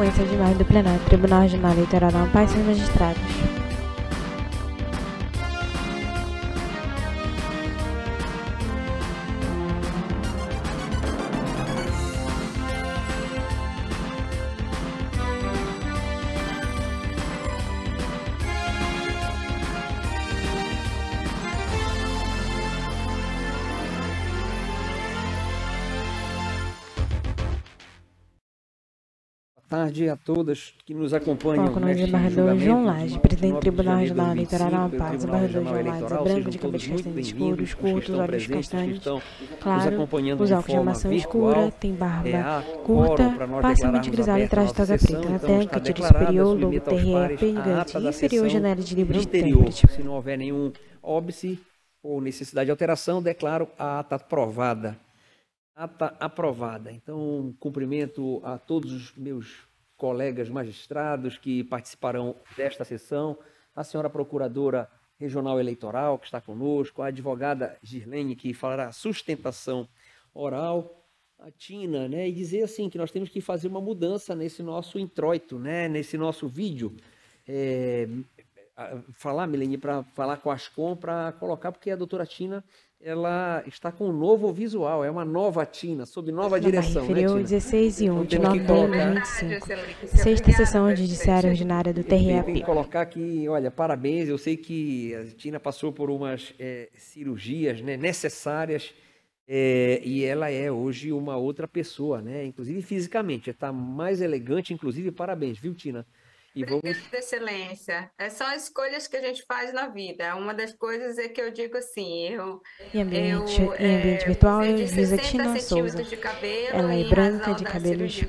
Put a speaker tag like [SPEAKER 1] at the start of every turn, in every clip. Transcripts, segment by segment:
[SPEAKER 1] sequência de imagem do plenário do Tribunal Regional Eleitoral da Amapá e seus magistrados.
[SPEAKER 2] Boa tarde a todas que nos acompanham.
[SPEAKER 1] Foco no desembargador João Lage, presidente do Tribunal Regional Eleitoral da Amapá. Desembargador João Lage é branco, de cabelos castanhos escuros, curtos, olhos castanhos, claro, usa óculos de armação escura, tem barba curta, parcialmente grisalha e traz toga preta. Na técnica, tiro superior, logo TRE, pegante, inferior, janela de livro de intérprete.
[SPEAKER 2] Se não houver nenhum óbice ou necessidade de alteração, declaro a ata aprovada. Ata aprovada. Então, cumprimento a todos os meus colegas magistrados que participarão desta sessão, a senhora procuradora regional eleitoral que está conosco, a advogada Girlene, que falará sustentação oral, a Tina, né, e dizer assim que nós temos que fazer uma mudança nesse nosso introito, né, nesse nosso vídeo, falar, Milene, para falar com a Ascom, para colocar, porque a doutora Tina, ela está com um novo visual, é uma nova Tina, sob nova direção, né, Tina?
[SPEAKER 1] 16 e 1 de 9 de 2025. Sexta sessão judiciária ordinária do TREP.
[SPEAKER 2] Tem que colocar aqui, olha, parabéns, eu sei que a Tina passou por umas cirurgias, né, necessárias, e ela é hoje uma outra pessoa, né, inclusive fisicamente, está mais elegante, inclusive, parabéns, viu, Tina?
[SPEAKER 3] E vamos... Excelência, são escolhas que a gente faz na vida. Uma das coisas é que eu digo assim,
[SPEAKER 1] em ambiente virtual, eu diz a Tina Souza. Ela é branca, de cabelos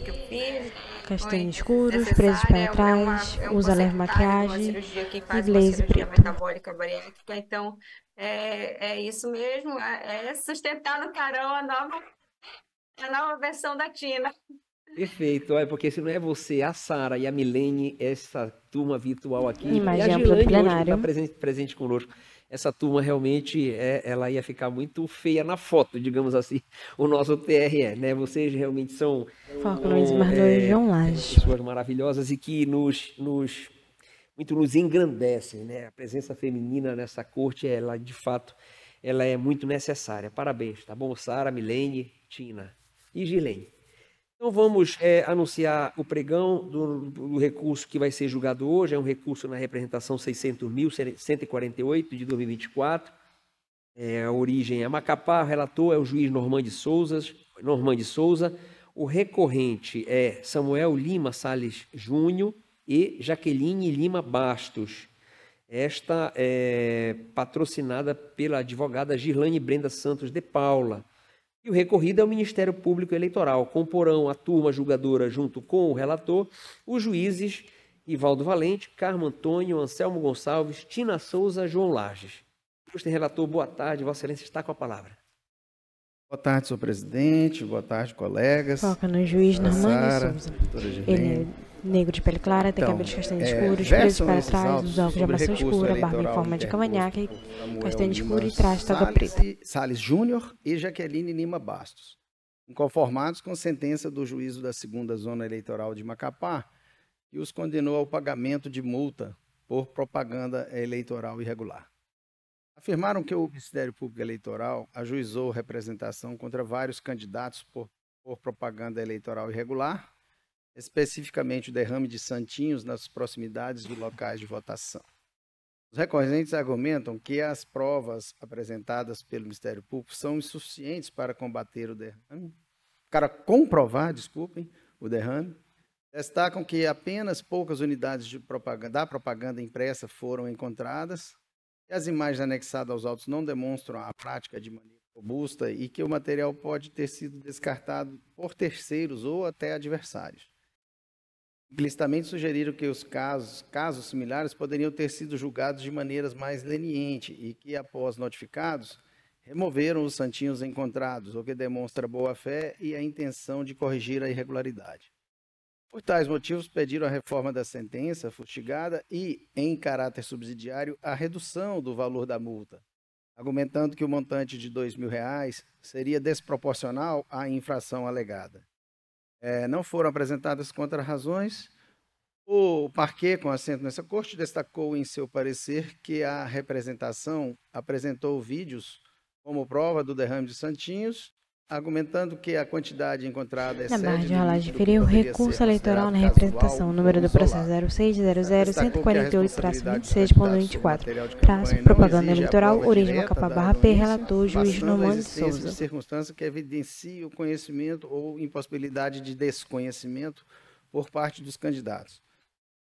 [SPEAKER 1] castanhos escuros, presos para trás, usa leve maquiagem e blazer preto.
[SPEAKER 3] Então, é isso mesmo, é sustentar no carão a nova versão da Tina.
[SPEAKER 2] Perfeito, porque se não é você, a Sara e a Milene, essa turma virtual aqui,
[SPEAKER 1] imagem
[SPEAKER 2] e a
[SPEAKER 1] ampla do
[SPEAKER 2] Girlane
[SPEAKER 1] plenário.
[SPEAKER 2] hoje está presente conosco, essa turma realmente, ela ia ficar muito feia na foto, digamos assim, o nosso TRE, né? Vocês realmente são
[SPEAKER 1] Foco no desembargador João Lage.
[SPEAKER 2] pessoas maravilhosas e que nos engrandecem, né? A presença feminina nessa corte, ela de fato, ela é muito necessária. Parabéns, tá bom? Sara, Milene, Tina e Girlane. Então vamos anunciar o pregão do recurso que vai ser julgado hoje. É um recurso na representação 600.148 de 2024. A origem é Macapá, o relator é o juiz Normande Souza. O recorrente é Samuel Lima Salles Júnior e Jaqueline Lima Bastos. Esta é patrocinada pela advogada Girlane Brenda Santos de Paula. E o recorrido é o Ministério Público Eleitoral. Comporão a turma julgadora junto com o relator, os juízes Ivaldo Valente, Carmo Antônio, Anselmo Gonçalves, Tina Souza, João Lages. Ilustre relator, boa tarde. Vossa Excelência está com a palavra.
[SPEAKER 4] Boa tarde, senhor presidente. Boa tarde, colegas.
[SPEAKER 1] Foca no juiz Normande Souza. Ele é negro de pele clara, tem cabelos castanhos escuros, preso para trás, usa óculos de armação escura, barba em forma de cavanhaque, castanho escuro e traz toga preta.
[SPEAKER 4] Salles Júnior e Jaqueline Lima Bastos, inconformados com sentença do juízo da 2ª Zona Eleitoral de Macapá, que os condenou ao pagamento de multa por propaganda eleitoral irregular. Afirmaram que o Ministério Público Eleitoral ajuizou representação contra vários candidatos por propaganda eleitoral irregular, especificamente o derrame de santinhos nas proximidades de locais de votação. Os recorrentes argumentam que as provas apresentadas pelo Ministério Público são insuficientes para combater o derrame, o derrame. Destacam que apenas poucas unidades da propaganda impressa foram encontradas, que as imagens anexadas aos autos não demonstram a prática de maneira robusta e que o material pode ter sido descartado por terceiros ou até adversários. Implicitamente sugeriram que os casos similares poderiam ter sido julgados de maneiras mais lenientes e que, após notificados, removeram os santinhos encontrados, o que demonstra boa-fé e a intenção de corrigir a irregularidade. Por tais motivos, pediram a reforma da sentença fustigada e, em caráter subsidiário, a redução do valor da multa, argumentando que o montante de R$ 2.000 seria desproporcional à infração alegada. Não foram apresentadas contrarrazões. O parquet, com assento nessa corte, destacou em seu parecer que a representação apresentou vídeos como prova do derrame de Santinhos, argumentando que a quantidade encontrada
[SPEAKER 1] na barra de rolagem feriu recurso eleitoral na representação, número do processo 0600-148-26.26.24, traço, propaganda eleitoral, origem Macapá, barra P, relator, juiz Normando de Souza.
[SPEAKER 4] Circunstância que evidencia o conhecimento ou impossibilidade de desconhecimento por parte dos candidatos.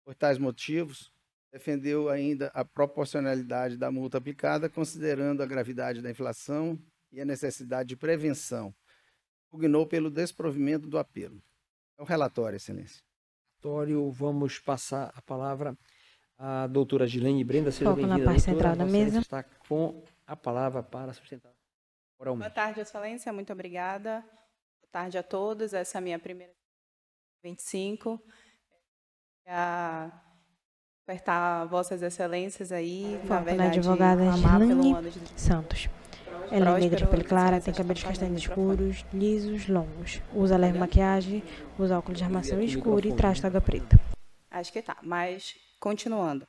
[SPEAKER 4] Por tais motivos, defendeu ainda a proporcionalidade da multa aplicada, considerando a gravidade da inflação e a necessidade de prevenção. Pugnou pelo desprovimento do apelo. É o relatório, Excelência.
[SPEAKER 2] Vamos passar a palavra à doutora Gilene Brenda.
[SPEAKER 1] Seja bem-vinda, na parte central da mesa.
[SPEAKER 2] Está com a palavra para sustentar oralmente.
[SPEAKER 5] Boa tarde, Excelência. Muito obrigada. Boa tarde a todos. Essa é a minha primeira 25. Apertar vossas excelências aí,
[SPEAKER 1] na verdade, advogada Gilene Santos. Ela é negra, pele clara, tem cabelos castanhos escuros, lisos, longos. Usa leve maquiagem, usa óculos de armação escura e traz toga preta.
[SPEAKER 5] Acho que tá, mas continuando.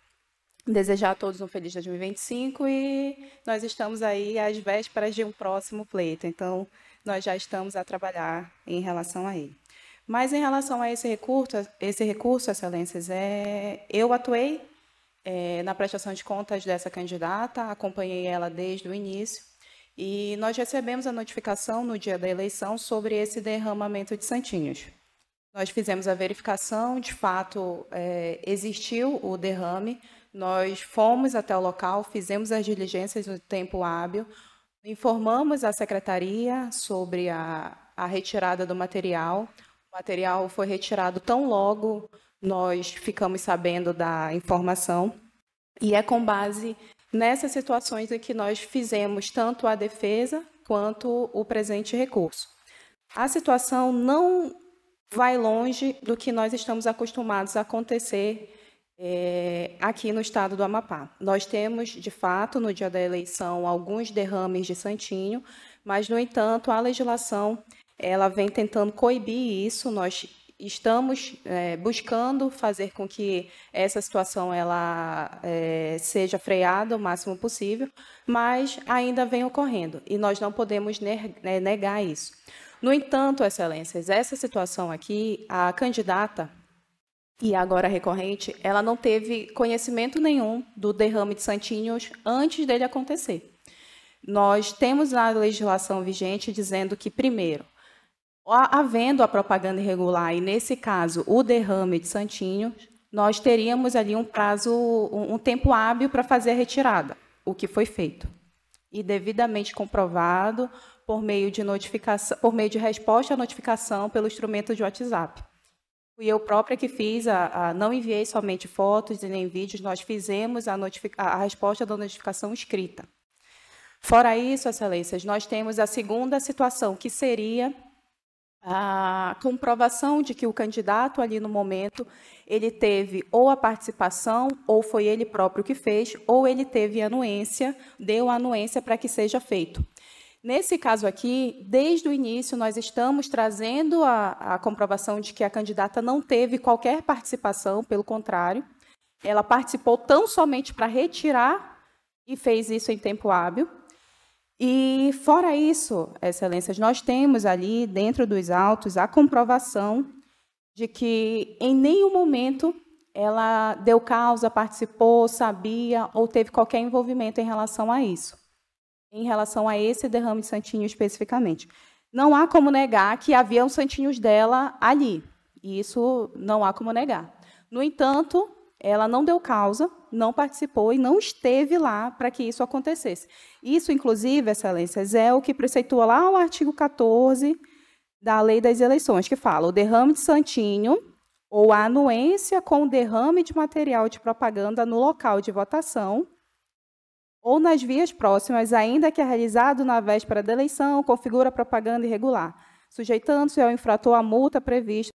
[SPEAKER 5] Desejar a todos um feliz 2025 e nós estamos aí às vésperas de um próximo pleito, então nós já estamos a trabalhar em relação a ele. Mas em relação a esse recurso, Excelências, eu atuei na prestação de contas dessa candidata, acompanhei ela desde o início, e nós recebemos a notificação no dia da eleição sobre esse derramamento de santinhos. Nós fizemos a verificação, de fato, existiu o derrame, nós fomos até o local, fizemos as diligências no tempo hábil, informamos a secretaria sobre a retirada do material. O material foi retirado tão logo nós ficamos sabendo da informação, e é com base nessas situações em que nós fizemos tanto a defesa quanto o presente recurso. A situação não vai longe do que nós estamos acostumados a acontecer aqui no estado do Amapá. Nós temos, de fato, no dia da eleição, alguns derrames de santinho, mas, no entanto, a legislação ela vem tentando coibir isso. Nós estamos buscando fazer com que essa situação ela seja freada o máximo possível, mas ainda vem ocorrendo e nós não podemos negar isso. No entanto, Excelências, essa situação aqui, a candidata e agora recorrente, ela não teve conhecimento nenhum do derrame de santinhos antes dele acontecer. Nós temos a legislação vigente dizendo que, primeiro, havendo a propaganda irregular e, nesse caso, o derrame de santinhos, nós teríamos ali um prazo, um tempo hábil para fazer a retirada, o que foi feito. E devidamente comprovado por meio de notificação, por meio de resposta à notificação pelo instrumento de WhatsApp. Fui eu própria que fiz, não enviei somente fotos e nem vídeos, nós fizemos a resposta da notificação escrita. Fora isso, Excelências, nós temos a segunda situação, que seria a comprovação de que o candidato ali no momento, ele teve ou a participação, ou foi ele próprio que fez, ou ele teve anuência, deu anuência para que seja feito. Nesse caso aqui, desde o início, nós estamos trazendo a comprovação de que a candidata não teve qualquer participação, pelo contrário, ela participou tão somente para retirar e fez isso em tempo hábil. E, fora isso, Excelências, nós temos ali, dentro dos autos, a comprovação de que, em nenhum momento, ela deu causa, participou, sabia ou teve qualquer envolvimento em relação a isso, em relação a esse derrame de santinho especificamente. Não há como negar que haviam santinhos dela ali, isso não há como negar. No entanto, ela não deu causa, não participou e não esteve lá para que isso acontecesse. Isso, inclusive, Excelências, é o que preceitua lá o artigo 14 da Lei das Eleições, que fala: o derrame de santinho ou a anuência com o derrame de material de propaganda no local de votação ou nas vias próximas, ainda que é realizado na véspera da eleição, configura propaganda irregular, sujeitando-se ao infrator à multa prevista,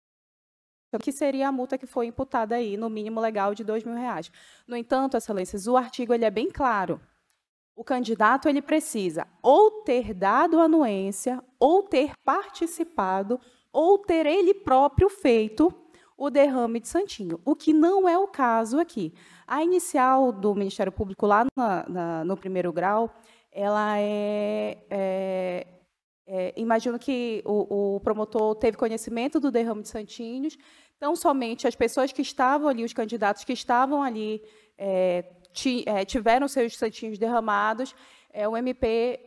[SPEAKER 5] que seria a multa que foi imputada aí, no mínimo legal de R$2.000. No entanto, Excelências, o artigo ele é bem claro. O candidato ele precisa ou ter dado anuência ou ter participado ou ter ele próprio feito o derrame de santinho, o que não é o caso aqui. A inicial do Ministério Público, lá no primeiro grau, ela imagino que o promotor teve conhecimento do derrame de santinhos, então somente as pessoas que estavam ali, os candidatos que estavam ali, tiveram seus santinhos derramados, o MP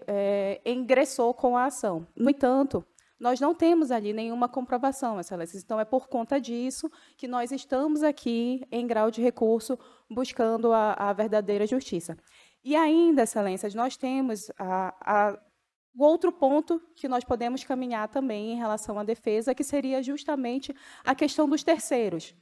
[SPEAKER 5] ingressou com a ação. No entanto, nós não temos ali nenhuma comprovação, Excelências. Então, é por conta disso que nós estamos aqui, em grau de recurso, buscando a verdadeira justiça. E ainda, Excelências, nós temos o outro ponto que nós podemos caminhar também em relação à defesa, que seria justamente a questão dos terceiros.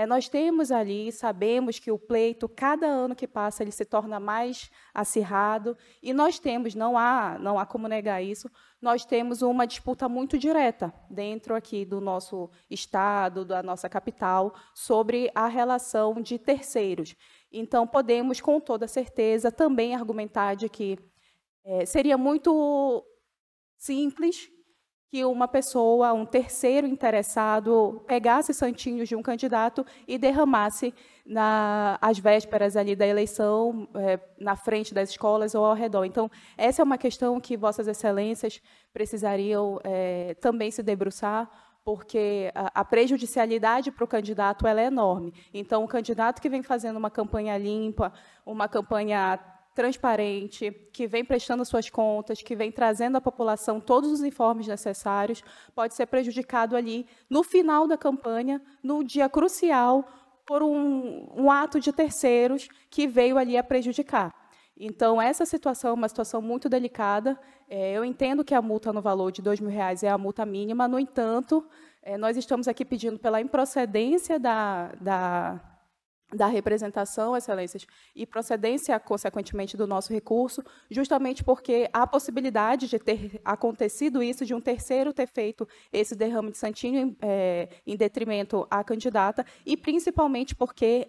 [SPEAKER 5] Nós temos ali, sabemos que o pleito, cada ano que passa, ele se torna mais acirrado, e nós temos, não há como negar isso, nós temos uma disputa muito direta dentro aqui do nosso estado, da nossa capital, sobre a relação de terceiros. Então, podemos, com toda certeza, também argumentar de que seria muito simples que uma pessoa, um terceiro interessado, pegasse santinhos de um candidato e derramasse às vésperas ali da eleição, na frente das escolas ou ao redor. Então, essa é uma questão que Vossas Excelências precisariam também se debruçar, porque a prejudicialidade para o candidato ela é enorme. Então, o candidato que vem fazendo uma campanha limpa, uma campanha transparente, que vem prestando suas contas, que vem trazendo à população todos os informes necessários, pode ser prejudicado ali no final da campanha, no dia crucial, por um ato de terceiros que veio ali a prejudicar. Então, essa situação é uma situação muito delicada. Eu entendo que a multa no valor de R$ 2.000 é a multa mínima, no entanto, nós estamos aqui pedindo pela improcedência da representação, Excelências, e procedência, consequentemente, do nosso recurso, justamente porque há possibilidade de ter acontecido isso, de um terceiro ter feito esse derrame de santinho em detrimento à candidata, e principalmente porque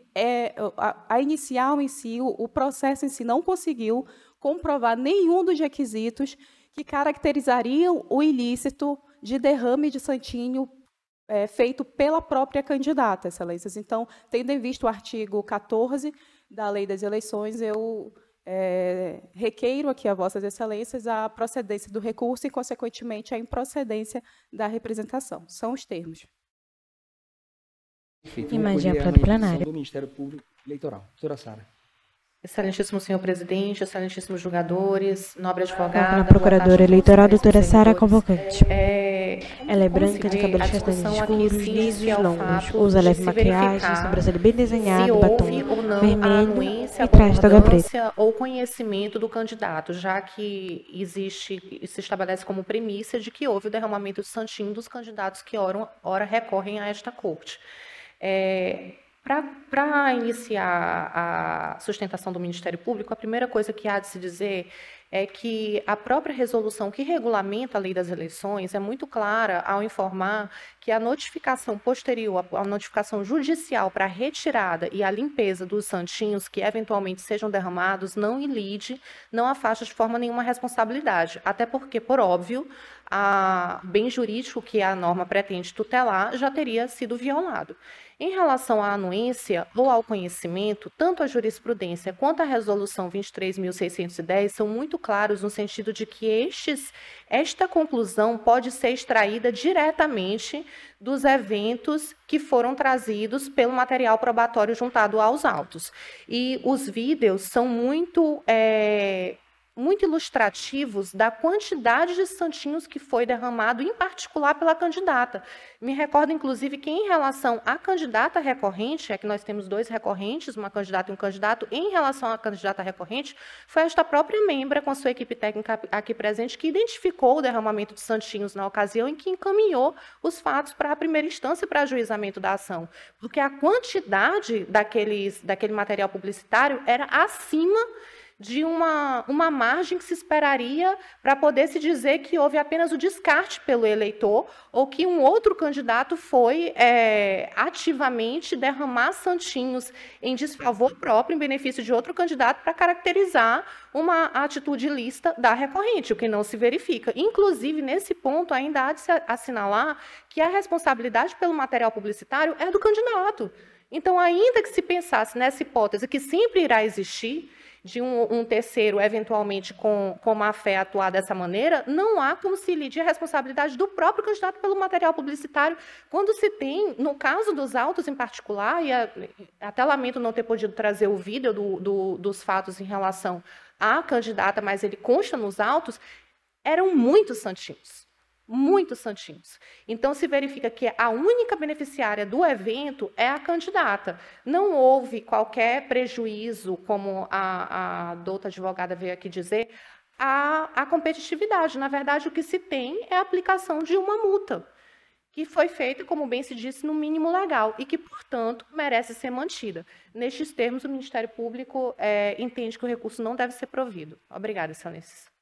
[SPEAKER 5] a inicial em si, o processo em si, não conseguiu comprovar nenhum dos requisitos que caracterizariam o ilícito de derrame de santinho feito pela própria candidata, Excelências. Então, tendo em vista o artigo 14 da Lei das Eleições, eu requeiro aqui a Vossas Excelências a procedência do recurso e, consequentemente, a improcedência da representação. São os termos.
[SPEAKER 1] Imagem para o plenário.
[SPEAKER 2] Do Ministério Público Eleitoral. Doutora Sara.
[SPEAKER 6] Excelentíssimo senhor presidente, excelentíssimos julgadores, nobre advogada,
[SPEAKER 1] a procuradora eleitoral, doutora Sara Convocante. Ela é branca, de cabelos castanhos escuros, lisos e longos, usa leve maquiagem, sobrancelha bem desenhada, batom vermelho e traz toga preta.
[SPEAKER 6] Ou conhecimento do candidato, já que se estabelece como premissa de que houve o derramamento de santinho dos candidatos que ora recorrem a esta corte. Para iniciar a sustentação do Ministério Público, a primeira coisa que há de se dizer é que a própria resolução que regulamenta a lei das eleições é muito clara ao informar que a notificação posterior, a notificação judicial para a retirada e a limpeza dos santinhos que eventualmente sejam derramados não ilide, não afasta de forma nenhuma responsabilidade, até porque, por óbvio, o bem jurídico que a norma pretende tutelar já teria sido violado. Em relação à anuência ou ao conhecimento, tanto a jurisprudência quanto a resolução 23.610 são muito claros no sentido de que esta conclusão pode ser extraída diretamente dos eventos que foram trazidos pelo material probatório juntado aos autos. E os vídeos são muito ilustrativos da quantidade de santinhos que foi derramado, em particular pela candidata. Me recordo, inclusive, que em relação à candidata recorrente, que nós temos dois recorrentes, uma candidata e um candidato, em relação à candidata recorrente, foi esta própria membra, com a sua equipe técnica aqui presente, que identificou o derramamento de santinhos na ocasião em que encaminhou os fatos para a primeira instância para ajuizamento da ação, porque a quantidade daquele material publicitário era acima de uma margem que se esperaria para poder se dizer que houve apenas o descarte pelo eleitor ou que um outro candidato foi ativamente derramar santinhos em desfavor próprio, em benefício de outro candidato, para caracterizar uma atitude ilícita da recorrente, o que não se verifica. Inclusive, nesse ponto, ainda há de se assinalar que a responsabilidade pelo material publicitário é do candidato. Então, ainda que se pensasse nessa hipótese que sempre irá existir, de um terceiro, eventualmente, com má fé atuar dessa maneira, não há como se lide a responsabilidade do próprio candidato pelo material publicitário, quando se tem, no caso dos autos em particular, e até lamento não ter podido trazer o vídeo dos fatos em relação à candidata, mas ele consta nos autos, eram muitos santinhos. Muitos santinhos. Então, se verifica que a única beneficiária do evento é a candidata. Não houve qualquer prejuízo, como a douta advogada veio aqui dizer, à competitividade. Na verdade, o que se tem é a aplicação de uma multa, que foi feita, como bem se disse, no mínimo legal e que, portanto, merece ser mantida. Nestes termos, o Ministério Público entende que o recurso não deve ser provido. Obrigada, excelências.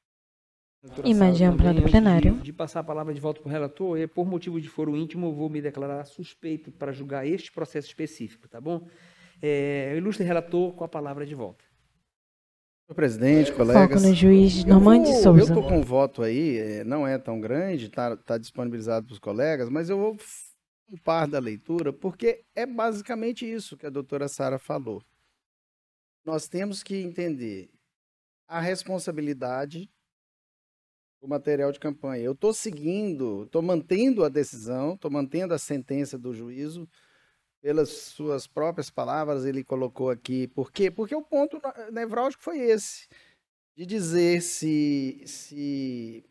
[SPEAKER 1] Imagem ampla do plenário.
[SPEAKER 2] De passar a palavra de volta para o relator, por motivo de foro íntimo, eu vou me declarar suspeito para julgar este processo específico, tá bom? Ilustre relator, com a palavra de volta.
[SPEAKER 4] Senhor presidente, colegas.
[SPEAKER 1] Foco no juiz Normande Souza.
[SPEAKER 4] Eu estou com um voto aí, não é tão grande, está disponibilizado para os colegas, mas eu vou um par da leitura, porque é basicamente isso que a doutora Sara falou. Nós temos que entender a responsabilidade do material de campanha. Eu estou seguindo, estou mantendo a decisão, estou mantendo a sentença do juízo, pelas suas próprias palavras, ele colocou aqui. Por quê? Porque o ponto nevrálgico foi esse, de dizer se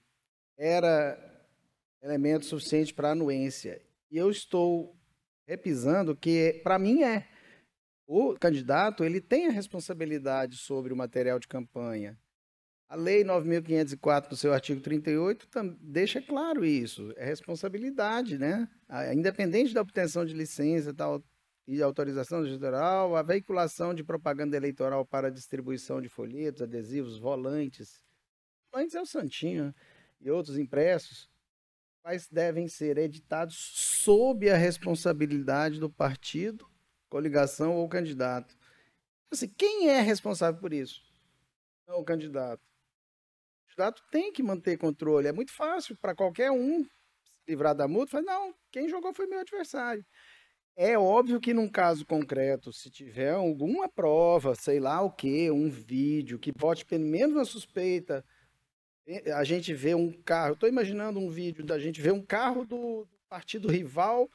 [SPEAKER 4] era elemento suficiente para anuência. E eu estou repisando que, para mim, o candidato ele tem a responsabilidade sobre o material de campanha. A Lei 9.504, no seu artigo 38, deixa claro isso. É responsabilidade, né? Independente da obtenção de licença e autorização geral, a veiculação de propaganda eleitoral para distribuição de folhetos, adesivos, volantes. Volantes é o santinho, e outros impressos, quais devem ser editados sob a responsabilidade do partido, coligação ou candidato. Assim, quem é responsável por isso? Não o candidato. O candidato tem que manter controle. É muito fácil para qualquer um se livrar da multa. Falar, não, quem jogou foi meu adversário. É óbvio que num caso concreto, se tiver alguma prova, sei lá o quê, um vídeo que bote pelo menos uma suspeita, a gente vê um carro, estou imaginando um vídeo da gente ver um carro do partido rival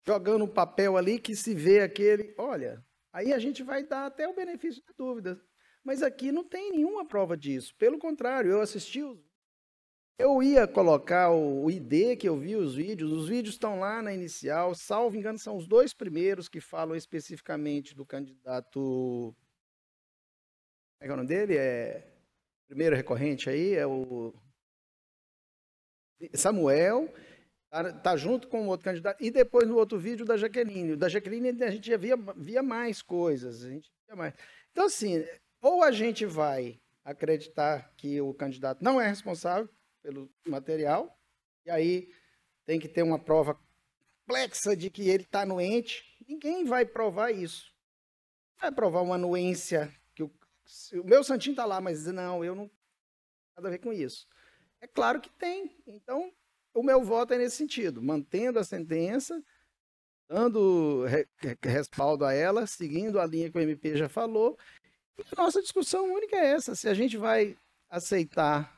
[SPEAKER 4] jogando um papel ali que se vê aquele, olha, aí a gente vai dar até o benefício da dúvida. Mas aqui não tem nenhuma prova disso. Pelo contrário, eu assisti, eu ia colocar o ID que eu vi os vídeos estão lá na inicial, salvo engano, são os 2 primeiros que falam especificamente do candidato. Como é que é o nome dele? Primeiro recorrente aí, é o Samuel, tá junto com o outro candidato, e depois no outro vídeo da Jaqueline. O da Jaqueline a gente já via mais coisas, Então, assim, ou a gente vai acreditar que o candidato não é responsável pelo material, e aí tem que ter uma prova complexa de que ele está anuente. Ninguém vai provar isso. Vai provar uma anuência, que o meu santinho está lá, mas não, eu não tenho nada a ver com isso. É claro que tem. Então, o meu voto é nesse sentido, mantendo a sentença, dando respaldo a ela, seguindo a linha que o MP já falou. A nossa discussão única é essa, se a gente vai aceitar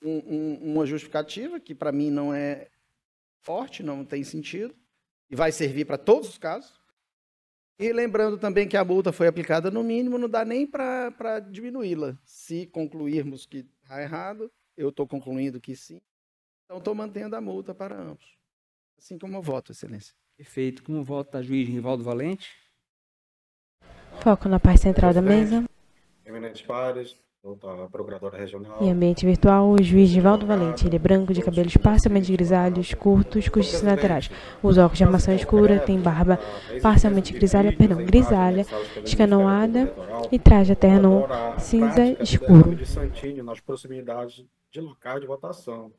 [SPEAKER 4] uma justificativa, que para mim não é forte, não tem sentido, e vai servir para todos os casos. E lembrando também que a multa foi aplicada no mínimo, não dá nem para diminuí-la. Se concluirmos que está errado, eu estou concluindo que sim, então estou mantendo a multa para ambos. Assim como eu voto, excelência.
[SPEAKER 2] Perfeito. Como vota a juiz Rivaldo Valente?
[SPEAKER 1] Foco na parte central da mesa.
[SPEAKER 7] Eminentes pares, doutora Procuradora Regional.
[SPEAKER 1] Em ambiente virtual, o juiz Givaldo Valente. Ele é branco, de cabelos parcialmente grisalhos, curtos, costas laterais. Usa óculos de armação escura, tem barba parcialmente grisalha, escanoada e traje terno cinza escuro.
[SPEAKER 7] De Santini nas proximidades de locais de votação,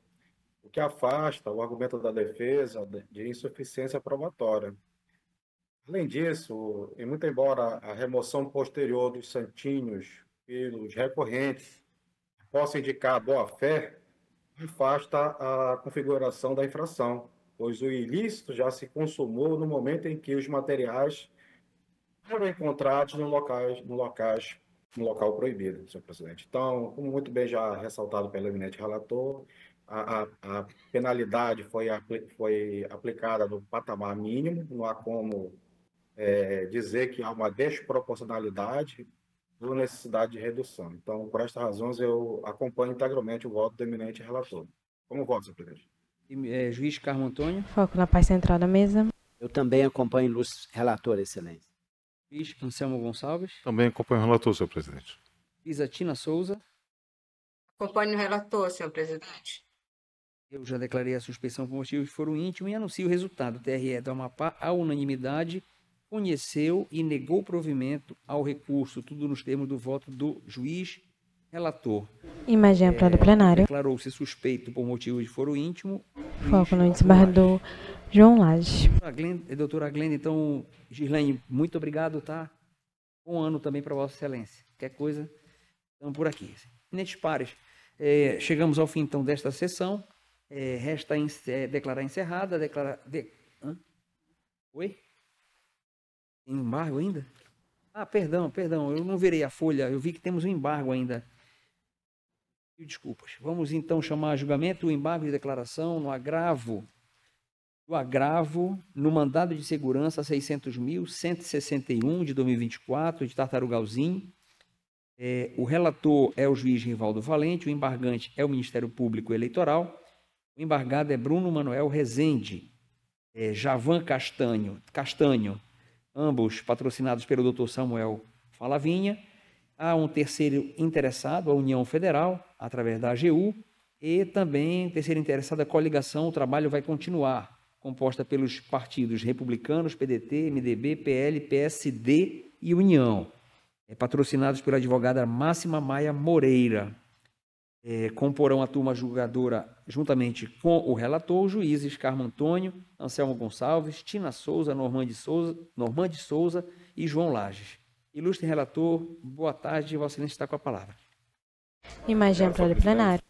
[SPEAKER 7] o que afasta o argumento da defesa de insuficiência probatória. Além disso, e muito embora a remoção posterior dos santinhos pelos recorrentes possa indicar boa-fé, afasta a configuração da infração, pois o ilícito já se consumou no momento em que os materiais foram encontrados no local proibido, senhor presidente. Então, como muito bem já ressaltado pelo eminente relator, a penalidade foi aplicada no patamar mínimo, não há como dizer que há uma desproporcionalidade ou necessidade de redução. Então, por estas razões, eu acompanho integralmente o voto do eminente relator. Como voto, senhor presidente?
[SPEAKER 2] Juiz Carmo Antônio.
[SPEAKER 1] Foco na paz central da mesa.
[SPEAKER 8] Eu também acompanho o ilustre relator, excelência.
[SPEAKER 2] Juiz Anselmo Gonçalves.
[SPEAKER 9] Também acompanho o relator, senhor presidente.
[SPEAKER 2] Juíza Tina Souza.
[SPEAKER 3] Acompanho o relator, senhor presidente.
[SPEAKER 2] Eu já declarei a suspeição por motivo de foro íntimo e anuncio o resultado. O TRE do Amapá, à unanimidade, conheceu e negou provimento ao recurso, tudo nos termos do voto do juiz relator.
[SPEAKER 1] Imagem ampla do plenário.
[SPEAKER 2] Declarou-se suspeito por motivo de foro íntimo.
[SPEAKER 1] Foco no desembargador João Lages.
[SPEAKER 2] Doutora Glenda, então, Gislaine, muito obrigado, tá? Bom ano também para Vossa Excelência. Qualquer coisa, estamos por aqui. Eminentes pares, chegamos ao fim, então, desta sessão. Resta declarar encerrada. Oi? Tem embargo ainda? Perdão, eu não virei a folha, eu vi que temos um embargo ainda. Desculpas. Vamos então chamar a julgamento o embargo de declaração no agravo no mandado de segurança 600.161 de 2024 de Tartarugalzinho. O relator é o juiz Rivaldo Valente, o embargante é o Ministério Público Eleitoral, o embargado é Bruno Manuel Rezende, Javan Castanho, ambos patrocinados pelo Dr. Samuel Falavinha. Há um terceiro interessado, a União Federal, através da AGU, e também terceiro interessado, a coligação. O trabalho vai continuar, composta pelos partidos republicanos, PDT, MDB, PL, PSD e União, patrocinados pela advogada Máxima Maia Moreira. Comporão a turma julgadora, juntamente com o relator, os juízes Carmo Antônio, Anselmo Gonçalves, Tina Souza, Normande Souza e João Lages. Ilustre relator, boa tarde, Vossa Excelência está com a palavra.
[SPEAKER 1] Imagem ampla do plenário.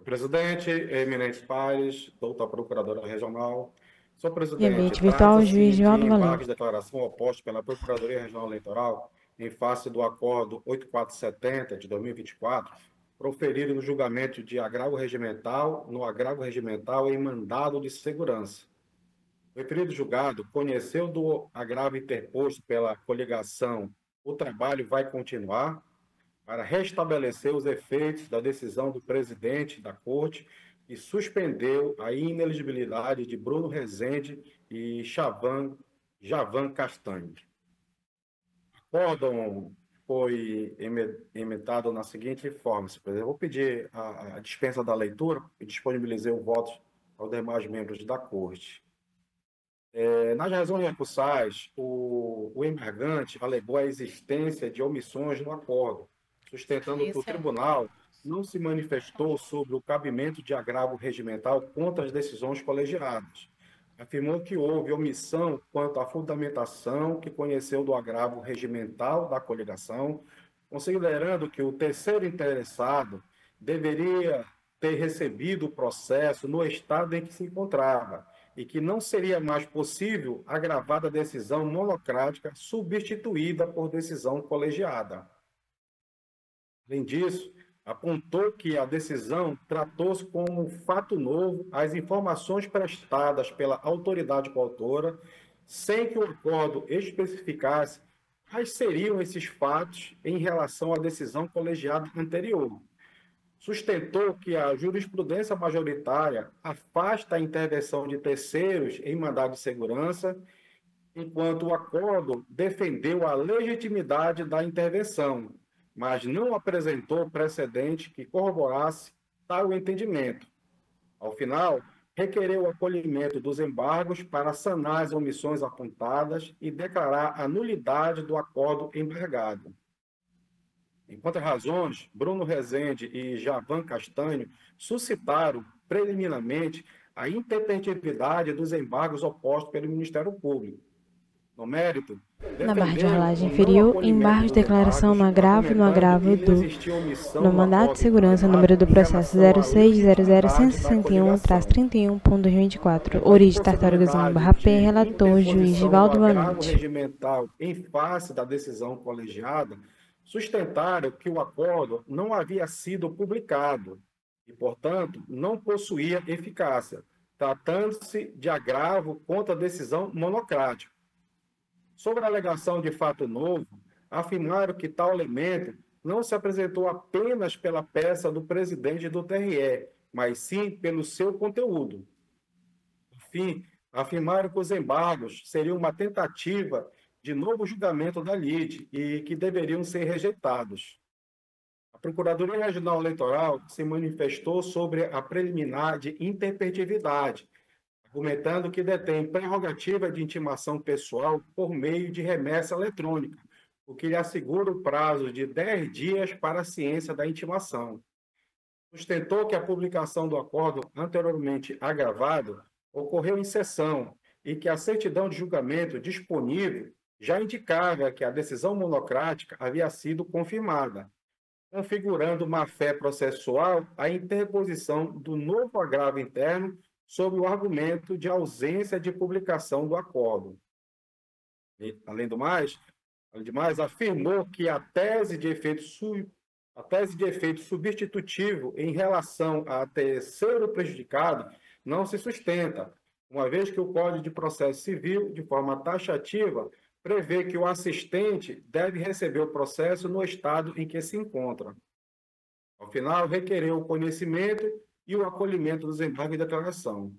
[SPEAKER 7] Presidente, eminentes pares, doutora Procuradora Regional, senhor presidente,
[SPEAKER 1] em ambiente virtual, juiz Givaldo
[SPEAKER 7] Valente. De declaração oposta pela Procuradoria Regional Eleitoral em face do acordo 8470 de 2024, proferido no julgamento de agravo regimental, em mandado de segurança. O referido julgado conheceu do agravo interposto pela coligação. O trabalho vai continuar para restabelecer os efeitos da decisão do presidente da Corte que suspendeu a inelegibilidade de Bruno Rezende e Javan Castanho. O acórdão foi emitido na seguinte forma, senhor presidente. Eu vou pedir a dispensa da leitura e disponibilizei o voto aos demais membros da Corte. Nas razões recursais, o embargante alegou a existência de omissões no acordo, sustentando que o tribunal não se manifestou sobre o cabimento de agravo regimental contra as decisões colegiadas. Afirmou que houve omissão quanto à fundamentação que conheceu do agravo regimental da coligação, considerando que o terceiro interessado deveria ter recebido o processo no estado em que se encontrava, e que não seria mais possível a gravada decisão monocrática substituída por decisão colegiada. Além disso, apontou que a decisão tratou-se como fato novo as informações prestadas pela autoridade coautora, sem que o acordo especificasse quais seriam esses fatos em relação à decisão colegiada anterior. Sustentou que a jurisprudência majoritária afasta a intervenção de terceiros em mandado de segurança, enquanto o acordo defendeu a legitimidade da intervenção, mas não apresentou precedente que corroborasse tal entendimento. Ao final, requereu o acolhimento dos embargos para sanar as omissões apontadas e declarar a nulidade do acordo embargado. Em contra-razões, Bruno Rezende e Javan Castanho suscitaram preliminarmente a intempestividade dos embargos opostos pelo Ministério Público. No mérito,
[SPEAKER 1] na barra de rolagem inferior, embargo de declaração no agravo no mandado de segurança, número do processo 0600-161-31.2024, origem Tartarugas 1/P, relator, juiz Givaldo Vanucci.
[SPEAKER 7] Regimental, em face da decisão colegiada, sustentaram que o acordo não havia sido publicado e, portanto, não possuía eficácia, tratando-se de agravo contra a decisão monocrática. Sobre a alegação de fato novo, afirmaram que tal elemento não se apresentou apenas pela peça do presidente do TRE, mas sim pelo seu conteúdo. Por fim, afirmaram que os embargos seriam uma tentativa de novo julgamento da lide e que deveriam ser rejeitados. A Procuradoria Regional Eleitoral se manifestou sobre a preliminar de intempestividade, argumentando que detém prerrogativa de intimação pessoal por meio de remessa eletrônica, o que lhe assegura o prazo de 10 dias para a ciência da intimação. Sustentou que a publicação do acordo anteriormente agravado ocorreu em sessão e que a certidão de julgamento disponível já indicava que a decisão monocrática havia sido confirmada, configurando má-fé processual a interposição do novo agravo interno sob o argumento de ausência de publicação do acordo. E, além do mais, afirmou que a tese de efeito substitutivo em relação a terceiro prejudicado não se sustenta, uma vez que o Código de Processo Civil, de forma taxativa, prevê que o assistente deve receber o processo no estado em que se encontra. Ao final, requereu o conhecimento e o acolhimento dos embargos de declaração.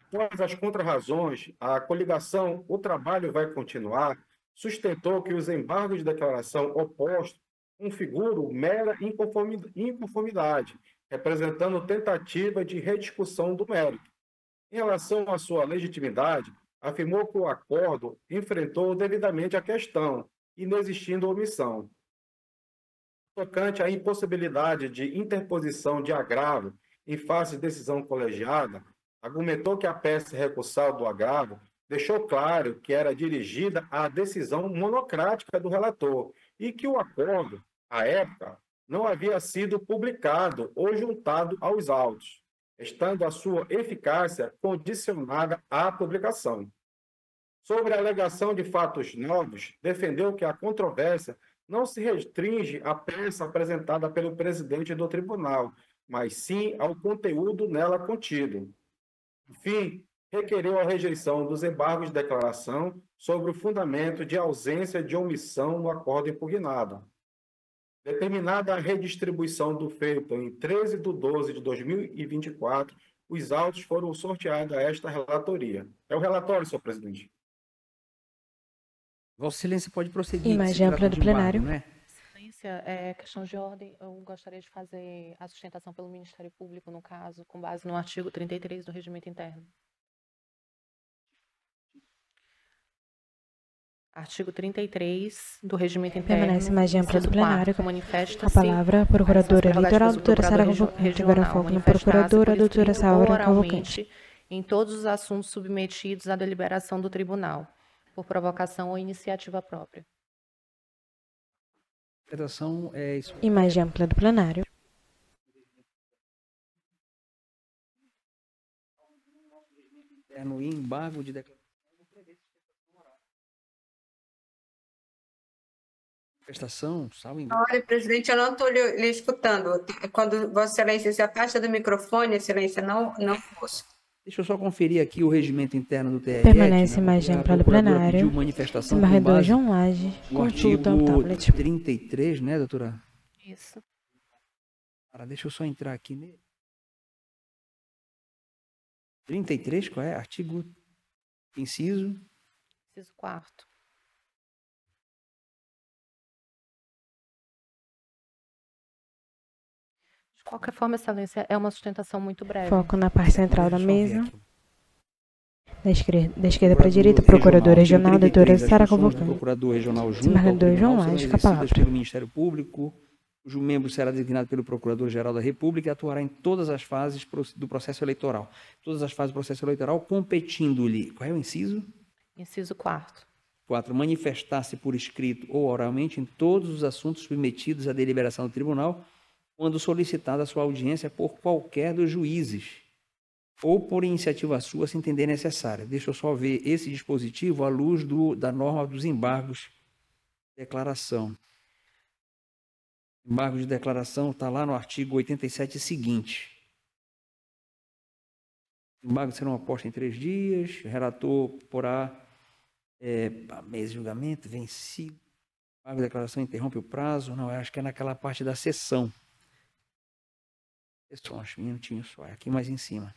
[SPEAKER 7] Após as contrarrazões, a coligação O Trabalho Vai Continuar sustentou que os embargos de declaração opostos configuram mera inconformidade, representando tentativa de rediscussão do mérito. Em relação à sua legitimidade, afirmou que o acordo enfrentou devidamente a questão, inexistindo omissão. Tocante à impossibilidade de interposição de agravo em face de decisão colegiada, argumentou que a peça recursal do agravo deixou claro que era dirigida à decisão monocrática do relator e que o acordo, à época, não havia sido publicado ou juntado aos autos, estando a sua eficácia condicionada à publicação. Sobre a alegação de fatos novos, defendeu que a controvérsia não se restringe à peça apresentada pelo presidente do tribunal, mas sim ao conteúdo nela contido. Por fim, requereu a rejeição dos embargos de declaração sobre o fundamento de ausência de omissão no acordo impugnado. Determinada a redistribuição do feito em 13 de 12 de 2024, os autos foram sorteados a esta relatoria. É o relatório, senhor presidente.
[SPEAKER 2] Vossa Excelência pode prosseguir.
[SPEAKER 1] Imagem ampla do plenário.
[SPEAKER 6] Excelência, questão de ordem, eu gostaria de fazer a sustentação pelo Ministério Público, no caso, com base no artigo 33 do Regimento Interno. Artigo 33 do Regimento Interno.
[SPEAKER 1] Permanece imagem ampla do plenário.
[SPEAKER 6] Manifesta-se
[SPEAKER 1] a palavra, a Procuradora Eleitoral, doutora Sara Cavalcante. Agora foco na Procuradora, doutora Sara Cavalcante.
[SPEAKER 6] Em todos os assuntos submetidos à deliberação do Tribunal, por provocação ou iniciativa própria.
[SPEAKER 1] Imagem ampla do plenário.
[SPEAKER 2] No embargo de declaração.
[SPEAKER 3] Olha, presidente, eu não estou lhe escutando. Quando Vossa Excelência se afasta do microfone, Excelência, não ouço.
[SPEAKER 2] Deixa eu só conferir aqui o regimento interno do TRE.
[SPEAKER 1] Permanece imagem ampla do plenário.
[SPEAKER 2] Desembargador
[SPEAKER 1] João Lage. Consulta o tablet.
[SPEAKER 2] 33, né, doutora?
[SPEAKER 6] Isso.
[SPEAKER 2] Deixa eu só entrar aqui nele. 33, qual é? Artigo inciso?
[SPEAKER 6] Inciso 4º. De qualquer forma, Excelência, é uma sustentação muito breve.
[SPEAKER 1] Foco na parte central da mesa. Da esquerda para a direita, Procurador Regional, doutora Sara Cavalcante.
[SPEAKER 2] Procurador Regional junto
[SPEAKER 1] Desembargador João Lage, com a palavra.
[SPEAKER 2] Pelo Ministério Público, cujo membro será designado pelo Procurador-Geral da República e atuará em todas as fases do processo eleitoral. Todas as fases do processo eleitoral, competindo-lhe... Qual é o inciso?
[SPEAKER 6] Inciso 4º.
[SPEAKER 2] 4. Manifestar-se por escrito ou oralmente em todos os assuntos submetidos à deliberação do tribunal, quando solicitada a sua audiência por qualquer dos juízes, ou por iniciativa sua, se entender necessária. Deixa eu só ver esse dispositivo à luz da norma dos embargos de declaração. Embargo de declaração está lá no artigo 87 seguinte. Embargos serão apostos em 3 dias, o relator porá mês de julgamento, vencido. Embargo de declaração interrompe o prazo. Não, eu acho que é naquela parte da sessão. Sessões, minutinho só, é aqui mais em cima.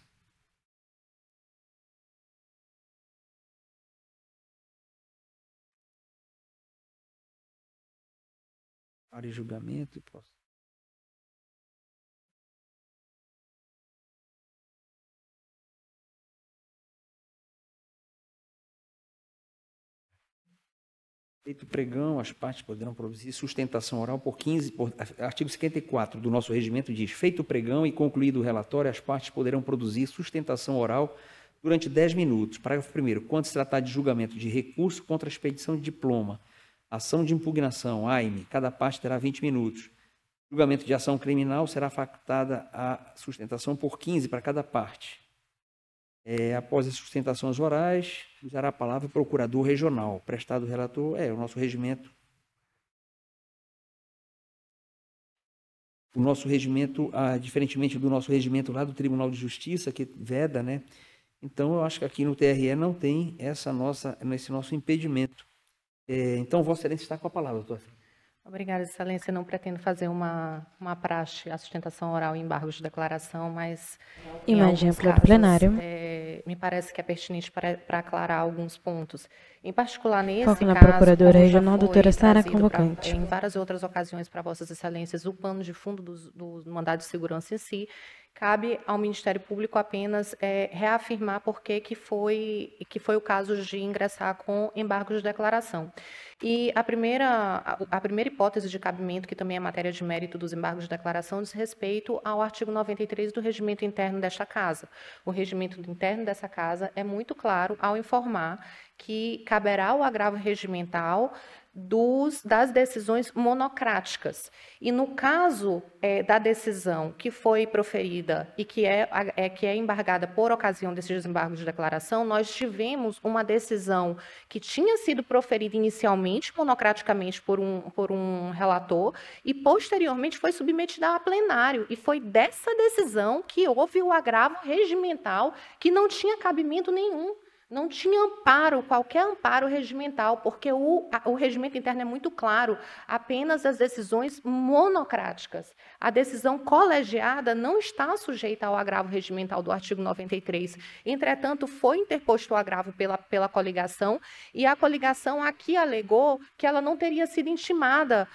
[SPEAKER 2] Para julgamento e processo. Feito o pregão, as partes poderão produzir sustentação oral artigo 54 do nosso regimento diz: feito o pregão e concluído o relatório, as partes poderão produzir sustentação oral durante 10 minutos. Parágrafo 1º. Quando se tratar de julgamento de recurso contra a expedição de diploma, ação de impugnação, AIME, cada parte terá 20 minutos. Julgamento de ação criminal será facultada a sustentação por 15 para cada parte. Após as sustentações orais, usará a palavra procurador regional. Prestado o relator, o nosso regimento. O nosso regimento, diferentemente do nosso regimento lá do Tribunal de Justiça, que veda, né? Então, eu acho que aqui no TRE não tem esse nosso impedimento. Então, Vossa Excelência está com a palavra, doutor.
[SPEAKER 6] Obrigada, Excelência. Não pretendo fazer uma praxe à sustentação oral em embargos de declaração, mas...
[SPEAKER 1] Imagem para o plenário.
[SPEAKER 6] Me parece que é pertinente para aclarar alguns pontos. Em particular, nesse
[SPEAKER 1] Foco na
[SPEAKER 6] caso,
[SPEAKER 1] Procuradora Regional, doutora Sara Cavalcante.
[SPEAKER 6] Em várias outras ocasiões, para Vossas Excelências, o pano de fundo do mandado de segurança em si, cabe ao Ministério Público apenas reafirmar por que foi o caso de ingressar com embargos de declaração. E a primeira hipótese de cabimento, que também é matéria de mérito dos embargos de declaração, diz respeito ao artigo 93 do regimento interno desta Casa. O regimento interno dessa Casa é muito claro ao informar que caberá o agravo regimental das decisões monocráticas. E no caso da decisão que foi proferida e que é embargada por ocasião desses desembargos de declaração, nós tivemos uma decisão que tinha sido proferida inicialmente, monocraticamente, por um relator, e posteriormente foi submetida a plenário. E foi dessa decisão que houve o agravo regimental, que não tinha cabimento nenhum. Não tinha amparo, qualquer amparo regimental, porque o regimento interno é muito claro, apenas as decisões monocráticas. A decisão colegiada não está sujeita ao agravo regimental do artigo 93. Entretanto, foi interposto o agravo pela coligação, e a coligação aqui alegou que ela não teria sido intimada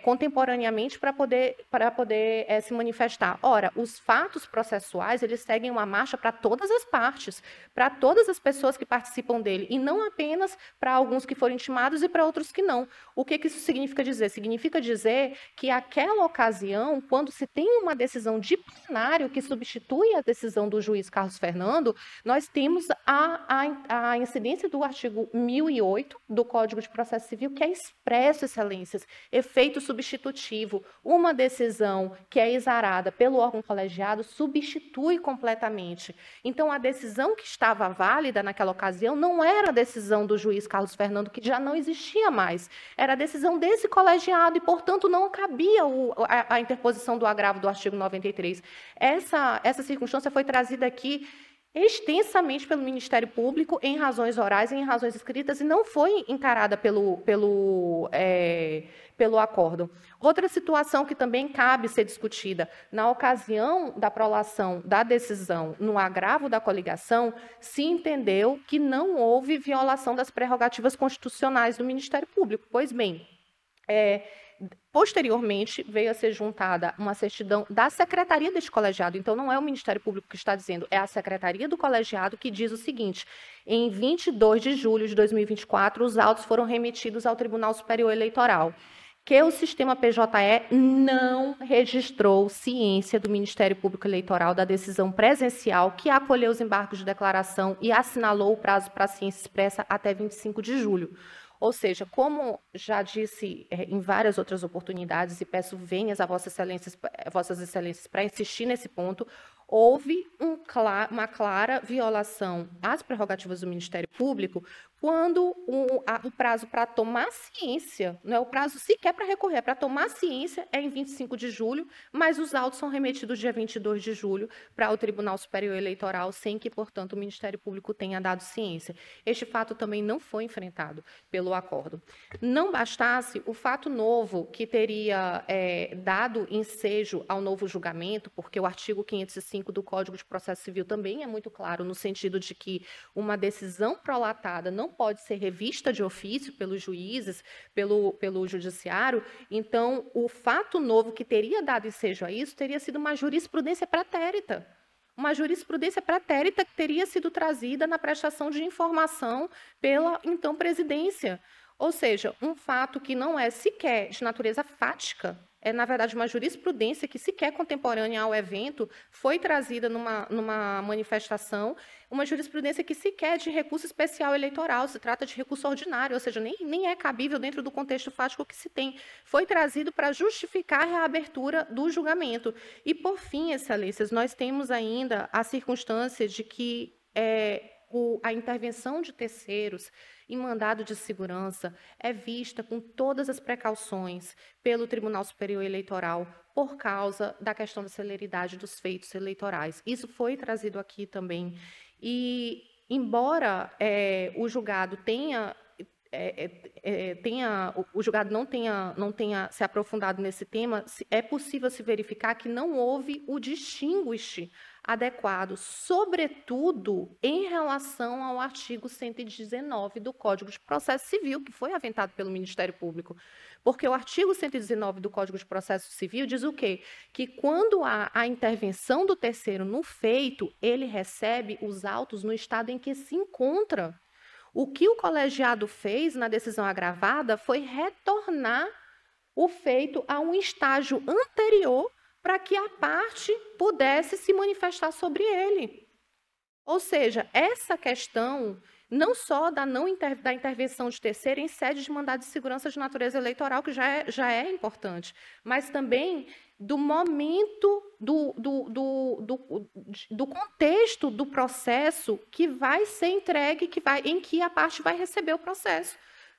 [SPEAKER 6] contemporaneamente para poder se manifestar. Ora, os fatos processuais, eles seguem uma marcha para todas as partes, para todas as pessoas que participam dele, e não apenas para alguns que foram intimados e para outros que não. O que isso significa dizer? Significa dizer que aquela ocasião, quando se tem uma decisão de plenário que substitui a decisão do juiz Carlos Fernando, nós temos a incidência do artigo 1008 do Código de Processo Civil, que é expresso, Excelências, efeito substitutivo. Uma decisão que é exarada pelo órgão colegiado substitui completamente. Então, a decisão que estava válida naquela ocasião não era a decisão do juiz Carlos Fernando, que já não existia mais. Era a decisão desse colegiado e, portanto, não cabia a interposição do agravo do artigo 93. Essa circunstância foi trazida aqui extensamente pelo Ministério Público em razões orais e em razões escritas, e não foi encarada pelo acórdão. Outra situação que também cabe ser discutida: na ocasião da prolação da decisão no agravo da coligação, se entendeu que não houve violação das prerrogativas constitucionais do Ministério Público. Pois bem, Posteriormente, veio a ser juntada uma certidão da secretaria deste colegiado. Então, não é o Ministério Público que está dizendo, é a secretaria do colegiado que diz o seguinte: em 22 de julho de 2024, os autos foram remetidos ao Tribunal Superior Eleitoral, que o sistema PJE não registrou ciência do Ministério Público Eleitoral da decisão presencial que acolheu os embargos de declaração e assinalou o prazo para a ciência expressa até 25 de julho. Ou seja, como já disse em várias outras oportunidades, e peço venhas a Vossas Excelências para insistir nesse ponto, houve uma clara violação às prerrogativas do Ministério Público quando o prazo para tomar ciência, não é o prazo sequer para recorrer, para tomar ciência é em 25 de julho, mas os autos são remetidos dia 22 de julho para o Tribunal Superior Eleitoral, sem que, portanto, o Ministério Público tenha dado ciência. Este fato também não foi enfrentado pelo acordo. Não bastasse o fato novo que teria dado ensejo ao novo julgamento, porque o artigo 505 do Código de Processo Civil também é muito claro no sentido de que uma decisão prolatada não pode ser revista de ofício pelos juízes, pelo judiciário. Então, o fato novo que teria dado ensejo a isso teria sido uma jurisprudência pretérita. Uma jurisprudência pretérita que teria sido trazida na prestação de informação pela, então, presidência. Ou seja, um fato que não é sequer de natureza fática, é, na verdade, uma jurisprudência que, sequer contemporânea ao evento, foi trazida numa manifestação, uma jurisprudência que sequer é de recurso especial eleitoral, se trata de recurso ordinário, ou seja, nem é cabível dentro do contexto fático que se tem. Foi trazido para justificar a reabertura do julgamento. E, por fim, Excelências, nós temos ainda a circunstância de que a intervenção de terceiros em mandado de segurança é vista com todas as precauções pelo Tribunal Superior Eleitoral por causa da questão da celeridade dos feitos eleitorais. Isso foi trazido aqui também. E, embora o julgado o julgado não tenha se aprofundado nesse tema, é possível se verificar que não houve o distinguish adequado, sobretudo em relação ao artigo 119 do Código de Processo Civil, que foi aventado pelo Ministério Público. Porque o artigo 119 do Código de Processo Civil diz o quê? Que quando há a intervenção do terceiro no feito, ele recebe os autos no estado em que se encontra. O que o colegiado fez na decisão agravada foi retornar o feito a um estágio anterior para que a parte pudesse se manifestar sobre ele. Ou seja, essa questão não só da intervenção de terceiro em sede de mandado de segurança de natureza eleitoral, que já é importante, mas também do momento, do contexto do processo que vai ser entregue, em que a parte vai receber o processo.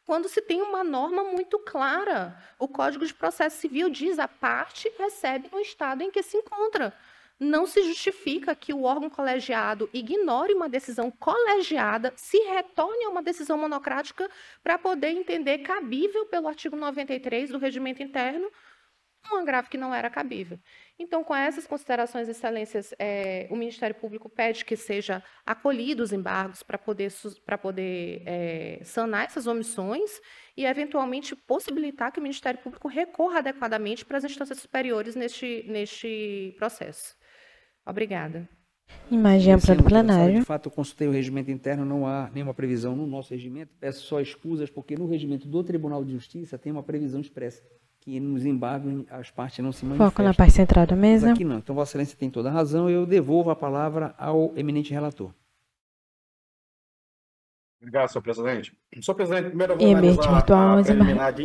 [SPEAKER 6] Quando se tem uma norma muito clara, o Código de Processo Civil diz a parte recebe no estado em que se encontra. Não se justifica que o órgão colegiado ignore uma decisão colegiada, se retorne a uma decisão monocrática para poder entender cabível pelo artigo 93 do Regimento Interno um agravo que não era cabível. Então, com essas considerações, Excelências, o Ministério Público pede que seja acolhido os embargos para poder sanar essas omissões e, eventualmente, possibilitar que o Ministério Público recorra adequadamente para as instâncias superiores neste processo. Obrigada.
[SPEAKER 1] Imagem ampla do plenário.
[SPEAKER 2] De fato, eu consultei o regimento interno, não há nenhuma previsão no nosso regimento. Peço só escusas, porque no regimento do Tribunal de Justiça tem uma previsão expressa que nos embargos as partes não se manifestam.
[SPEAKER 1] Foco na parte central da mesa.
[SPEAKER 2] Mas aqui não. Então, Vossa Excelência tem toda a razão. Eu devolvo a palavra ao eminente relator.
[SPEAKER 7] Obrigado, senhor presidente. Senhor presidente, primeiro eu vou
[SPEAKER 1] analisar
[SPEAKER 7] virtual,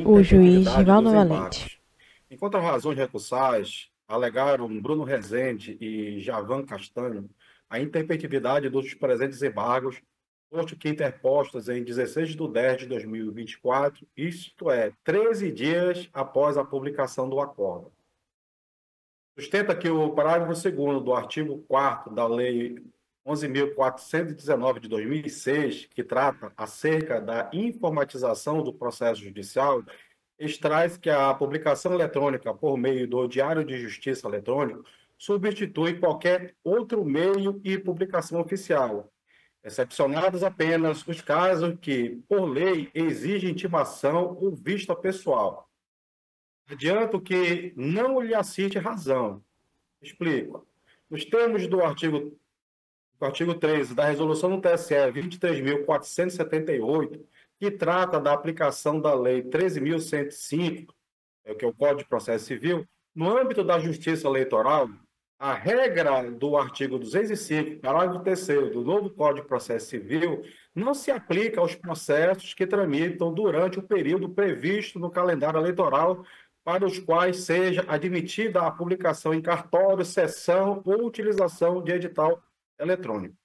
[SPEAKER 7] o juiz Givaldo Valente. Enquanto as razões recursais alegaram Bruno Rezende e Javan Castanho a interpelatividade dos presentes embargos, posto que interpostas em 16/10/2024, isto é, 13 dias após a publicação do acordo. Sustenta que o parágrafo 2º do artigo 4º da Lei 11.419 de 2006, que trata acerca da informatização do processo judicial, extrai que a publicação eletrônica por meio do Diário de Justiça eletrônico substitui qualquer outro meio e publicação oficial, excepcionados apenas os casos que, por lei, exigem intimação ou vista pessoal. Adianto que não lhe assiste razão. Explico. Nos termos do artigo 13 da resolução do TSE 23.478, que trata da aplicação da Lei 13.105, que é o Código de Processo Civil, no âmbito da Justiça Eleitoral, a regra do artigo 205, parágrafo 3º do novo Código de Processo Civil não se aplica aos processos que tramitam durante o período previsto no calendário eleitoral para os quais seja admitida a publicação em cartório, sessão ou utilização de edital eletrônico.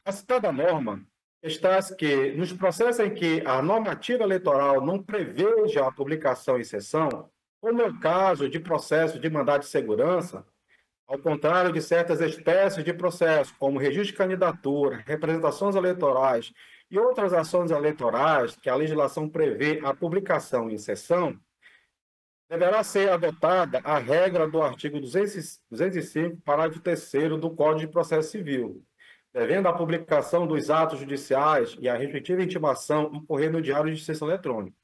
[SPEAKER 7] A citada norma está que, nos processos em que a normativa eleitoral não preveja a publicação em sessão, como é o caso de processo de mandado de segurança, ao contrário de certas espécies de processos, como registro de candidatura, representações eleitorais e outras ações eleitorais que a legislação prevê a publicação em sessão, deverá ser adotada a regra do artigo 205, parágrafo 3º do Código de Processo Civil, devendo a publicação dos atos judiciais e a respectiva intimação ocorrer no Diário de Justiça Eletrônica.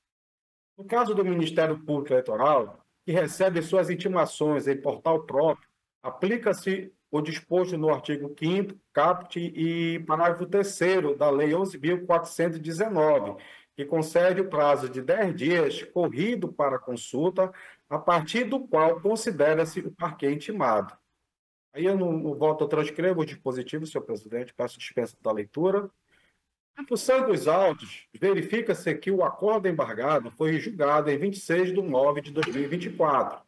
[SPEAKER 7] No caso do Ministério Público Eleitoral, que recebe suas intimações em portal próprio, aplica-se o disposto no artigo 5º, caput e parágrafo 3º da Lei 11.419, que concede o prazo de 10 dias corrido para consulta, a partir do qual considera-se o parquet intimado. Aí eu não volto a transcrever o dispositivo, senhor presidente, peço dispensa da leitura. Apurando os autos, verifica-se que o acordo embargado foi julgado em 26 de nove de 2024.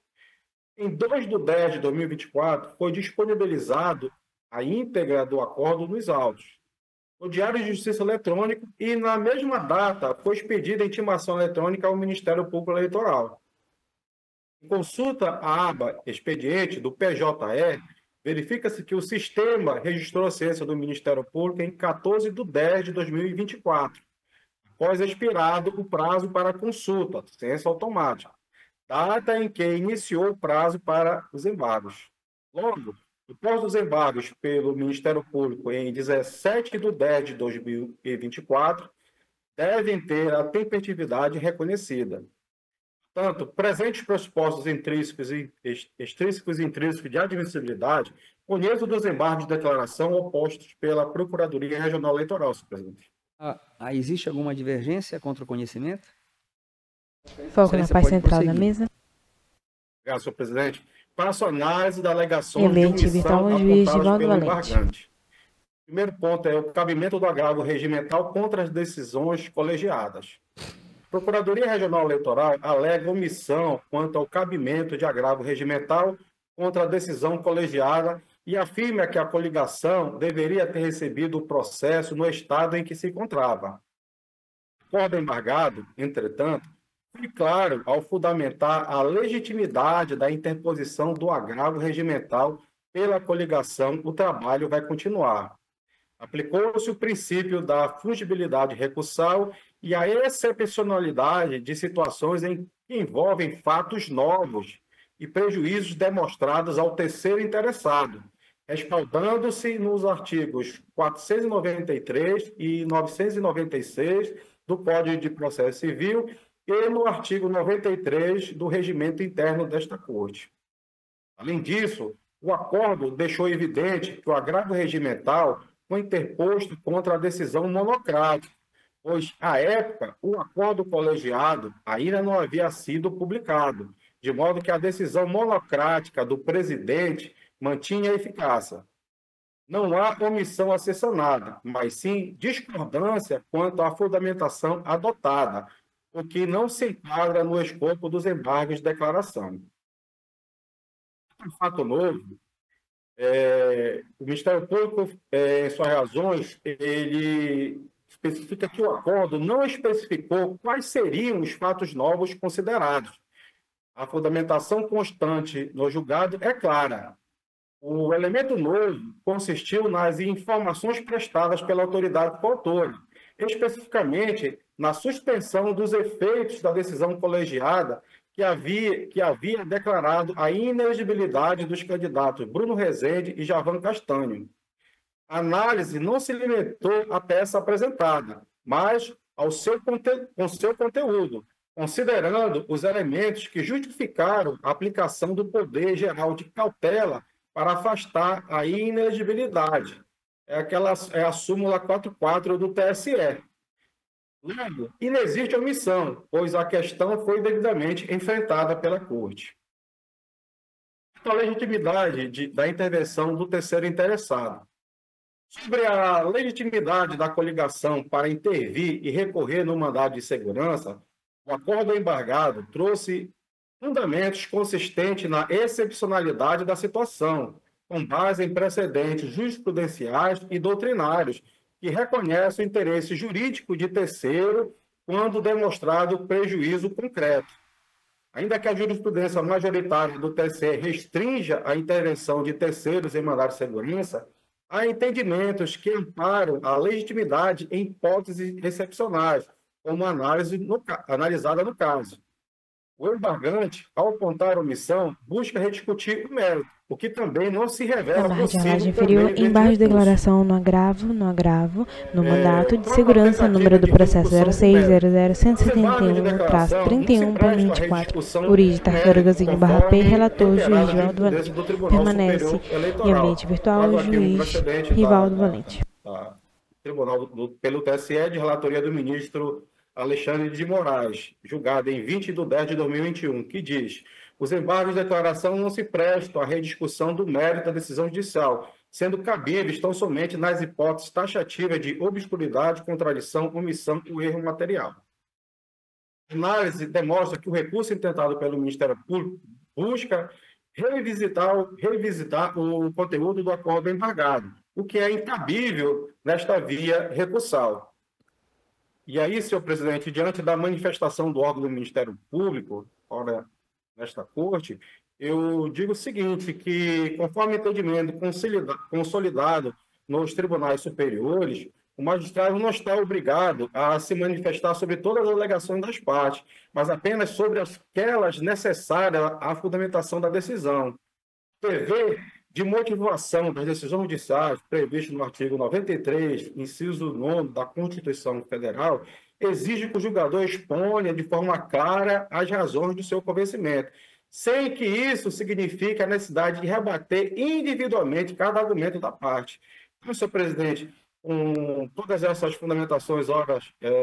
[SPEAKER 7] Em 2 de 10 de 2024, foi disponibilizado a íntegra do acordo nos autos no Diário de Justiça Eletrônico e, na mesma data, foi expedida a intimação eletrônica ao Ministério Público Eleitoral. Em consulta à aba expediente do PJE, verifica-se que o sistema registrou a ciência do Ministério Público em 14 de 10 de 2024, após expirado o prazo para consulta, ciência automática, data em que iniciou o prazo para os embargos. Logo, após os embargos pelo Ministério Público em 17 de 10 de 2024, devem ter a tempestividade reconhecida. Portanto, presentes pressupostos intrínsecos e extrínsecos e intrínsecos de admissibilidade, conheço dos embargos de declaração opostos pela Procuradoria Regional Eleitoral, senhor presidente.
[SPEAKER 2] Existe alguma divergência contra o conhecimento?
[SPEAKER 1] Foco na parte central da mesa.
[SPEAKER 7] Obrigado, senhor presidente. Passo a análise da alegação
[SPEAKER 1] de omissão apontadas
[SPEAKER 7] pelo embargante. O primeiro ponto é o cabimento do agravo regimental contra as decisões colegiadas. A Procuradoria Regional Eleitoral alega omissão quanto ao cabimento de agravo regimental contra a decisão colegiada e afirma que a coligação deveria ter recebido o processo no estado em que se encontrava. O acordo embargado, entretanto, foi claro ao fundamentar a legitimidade da interposição do agravo regimental pela coligação, o trabalho vai continuar. Aplicou-se o princípio da fungibilidade recursal e a excepcionalidade de situações em que envolvem fatos novos e prejuízos demonstrados ao terceiro interessado, respaldando-se nos artigos 493 e 996 do Código de Processo Civil e no artigo 93 do Regimento Interno desta Corte. Além disso, o acordo deixou evidente que o agravo regimental foi interposto contra a decisão monocrática, pois, à época, o acordo colegiado ainda não havia sido publicado, de modo que a decisão monocrática do presidente mantinha eficácia. Não há omissão a ser sanada, mas sim discordância quanto à fundamentação adotada, o que não se enquadra no escopo dos embargos de declaração. Um fato novo, o Ministério Público, em suas razões, ele especifica que o acordo não especificou quais seriam os fatos novos considerados. A fundamentação constante no julgado é clara. O elemento novo consistiu nas informações prestadas pela autoridade coautora, especificamente na suspensão dos efeitos da decisão colegiada que havia declarado a inelegibilidade dos candidatos Bruno Rezende e Javan Castanho. A análise não se limitou à peça apresentada, mas com seu conteúdo, considerando os elementos que justificaram a aplicação do poder geral de cautela para afastar a inelegibilidade. É a súmula 44 do TSE. Logo, inexiste omissão, pois a questão foi devidamente enfrentada pela Corte. A legitimidade da intervenção do terceiro interessado. Sobre a legitimidade da coligação para intervir e recorrer no mandado de segurança, o acordo embargado trouxe fundamentos consistentes na excepcionalidade da situação, com base em precedentes jurisprudenciais e doutrinários que reconhecem o interesse jurídico de terceiro quando demonstrado prejuízo concreto. Ainda que a jurisprudência majoritária do TSE restrinja a intervenção de terceiros em mandado de segurança, há entendimentos que amparam a legitimidade em hipóteses excepcionais, como analisada no caso. O embargante, ao apontar a omissão, busca rediscutir o mérito, o que também não se revela possível.
[SPEAKER 1] Inferior, embaixo de declaração no agravo, no mandato de segurança, número do processo 0600-171-31.24, origem tartarugazinho/P, relator, juiz Rivaldo Valente. Permanece em ambiente virtual, juiz Rivaldo Valente.
[SPEAKER 7] Tribunal pelo TSE, de relatoria do ministro Alexandre de Moraes, julgado em 20 de 10 de 2021, que diz: os embargos de declaração não se prestam à rediscussão do mérito da decisão judicial, sendo cabíveis tão somente nas hipóteses taxativas de obscuridade, contradição, omissão ou erro material. A análise demonstra que o recurso intentado pelo Ministério Público busca revisitar o conteúdo do acordo embargado, o que é incabível nesta via recursal. E aí, senhor presidente, diante da manifestação do órgão do Ministério Público, ora, nesta corte, eu digo o seguinte, que conforme entendimento consolidado nos tribunais superiores, o magistrado não está obrigado a se manifestar sobre todas as alegações das partes, mas apenas sobre aquelas necessárias à fundamentação da decisão. O dever de motivação das decisões judiciais, previsto no artigo 93, inciso 9 da Constituição Federal, exige que o julgador exponha de forma clara as razões do seu convencimento, sem que isso signifique a necessidade de rebater individualmente cada argumento da parte. Então, senhor presidente, com todas essas fundamentações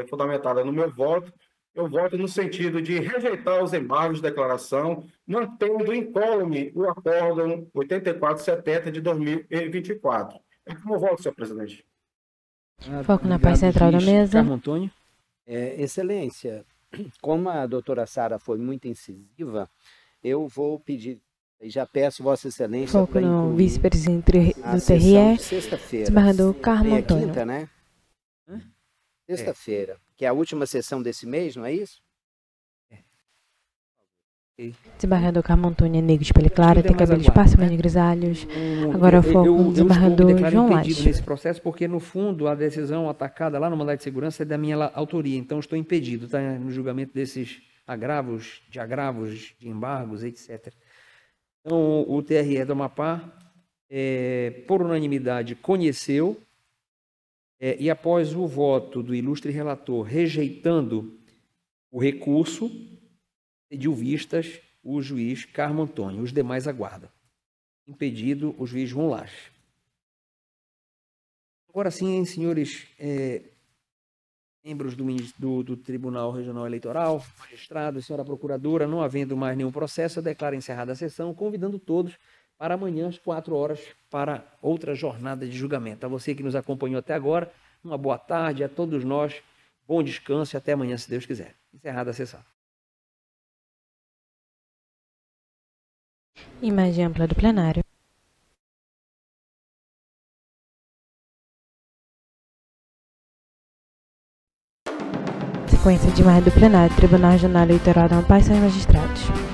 [SPEAKER 7] fundamentadas no meu voto, eu voto no sentido de rejeitar os embargos de declaração, mantendo incólume o Acórdão 8470 de 2024. É como eu voto, senhor presidente.
[SPEAKER 1] Foco na parte central da mesa.
[SPEAKER 2] Carmo Antônio.
[SPEAKER 8] Excelência, como a doutora Sara foi muito incisiva, eu vou pedir, já peço Vossa Excelência...
[SPEAKER 1] Foco no vice-presidente do TRE, desembargador Carmo Antônio.
[SPEAKER 8] Quinta, né? Sexta-feira, que é a última sessão desse mês, não é isso?
[SPEAKER 1] Desembargador Carmo Antônio é negro de pele clara, tem cabelo esparso, de grisalhos. Agora o foco no desembargador João Lage.
[SPEAKER 2] Nesse processo, porque no fundo a decisão atacada lá no mandado de segurança é da minha autoria, então estou impedido, tá, no julgamento desses agravos, de embargos, etc. Então o TRE do Amapá, por unanimidade, conheceu, e após o voto do ilustre relator rejeitando o recurso, pediu vistas o juiz Carmo Antônio. Os demais aguardam. Impedido o juiz João Lage. Agora sim, senhores membros do Tribunal Regional Eleitoral, magistrados, senhora procuradora, não havendo mais nenhum processo, eu declaro encerrada a sessão, convidando todos para amanhã às 4 horas para outra jornada de julgamento. A você que nos acompanhou até agora, uma boa tarde a todos nós, bom descanso e até amanhã, se Deus quiser. Encerrada a sessão.
[SPEAKER 1] Imagem ampla do plenário. Sequência de imagem do plenário, Tribunal Regional Eleitoral da Amapá e seus magistrados.